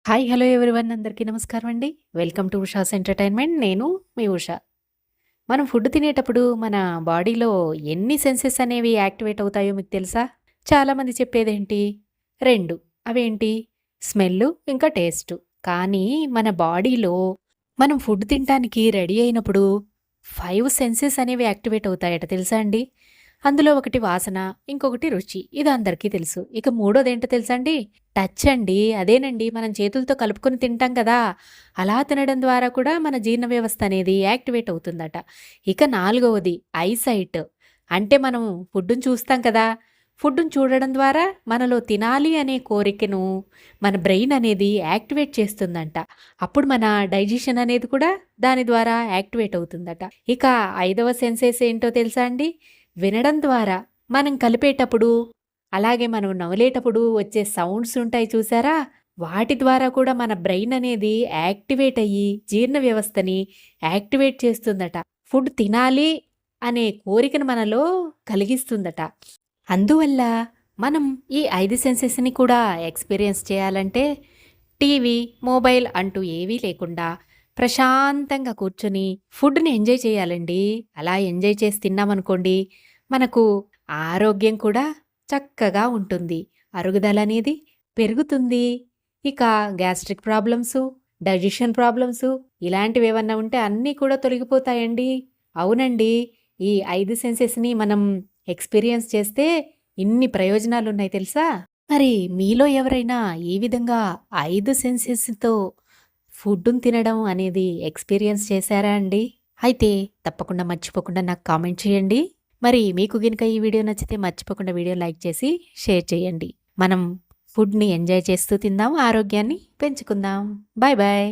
Hi! Hello everyone అందరికీ నమస్కారం అండి. Welcome to Usha's entertainment. నేను మీ ఉష. మనం ఫుడ్ తినేటప్పుడు మన బాడీలో ఎన్ని సెన్సెస్ అనేవి యాక్టివేట్ అవుతాయో మీకు తెలుసా? చాలామంది చెప్పేదేంటి? 2 అవేంటి? స్మెల్లు, ఇంకా టేస్టు. కానీ మన బాడీలో మనం ఫుడ్ తినటానికి రెడీ అయినప్పుడు 5 సెన్సెస్ అనేవి యాక్టివేట్ అవుతాయట తెలుసా అండి? అందులో ఒకటి వాసన, ఇంకొకటి రుచి. ఇది అందరికీ తెలుసు. ఇక మూడోదేంటో తెలుసా అండి? టచ్ అండి. అదేనండి మనం చేతులతో కలుపుకొని తింటాం కదా! అలా తినడం ద్వారా కూడా మన జీర్ణ వ్యవస్థ అనేది యాక్టివేట్ అవుతుందట. ఇక నాలుగవది ఐసైట్. అంటే మనం ఫుడ్డుని చూస్తాం కదా! ఫుడ్డుని చూడడం ద్వారా మనలో తినాలి అనే కోరికను మన బ్రెయిన్ అనేది యాక్టివేట్ చేస్తుందంట. అప్పుడు మన డైజెషన్ అనేది కూడా దాని ద్వారా యాక్టివేట్ అవుతుందట. ఇక ఐదవ సెన్సేస్ ఏంటో తెలుసా అండి? వినడం ద్వారా మనం కలిపేటప్పుడు, అలాగే మనం నమిలేటప్పుడు వచ్చే సౌండ్స్ ఉంటాయి చూసారా? వాటి ద్వారా కూడా మన బ్రెయిన్ అనేది యాక్టివేట్ అయ్యి జీర్ణ వ్యవస్థని యాక్టివేట్ చేస్తుందట. ఫుడ్ తినాలి అనే కోరికను మనలో కలిగిస్తుందట. అందువల్ల మనం ఈ 5 సెన్సెస్‌ని కూడా ఎక్స్‌పీరియన్స్ చేయాలంటే టీవీ, మొబైల్ అంటూ ఏవీ లేకుండా ప్రశాంతంగా కూర్చొని ఫుడ్‌ని ఎంజాయ్ చేయాలండి. అలా ఎంజాయ్ చేసి తిన్నామనుకోండి, మనకు ఆరోగ్యం కూడా చక్కగా ఉంటుంది. అరుగుదలనేది పెరుగుతుంది. ఇక గ్యాస్ట్రిక్ ప్రాబ్లమ్సు, డైజెషన్ ప్రాబ్లమ్సు ఇలాంటివేవన్నా ఉంటే అన్నీ కూడా తొలగిపోతాయండి. అవునండి. ఈ 5 సెన్సెస్‌ని మనం ఎక్స్‌పీరియన్స్ చేస్తే ఇన్ని ప్రయోజనాలున్నాయి తెలుసా? మరి మీలో ఎవరైనా ఈ విధంగా 5 సెన్సెస్‌తో ఫుడ్డుని తినడం అనేది ఎక్స్‌పీరియన్స్ చేశారా అండి? అయితే తప్పకుండా మర్చిపోకుండా నాకు కామెంట్ చేయండి. మరి మీకు గనుక ఈ వీడియో నచ్చితే మర్చిపోకుండా వీడియో లైక్ చేసి షేర్ చేయండి. మనం ఫుడ్‌ని ఎంజాయ్ చేస్తూ తిందాం, ఆరోగ్యాన్ని పెంచుకుందాం. Bye bye.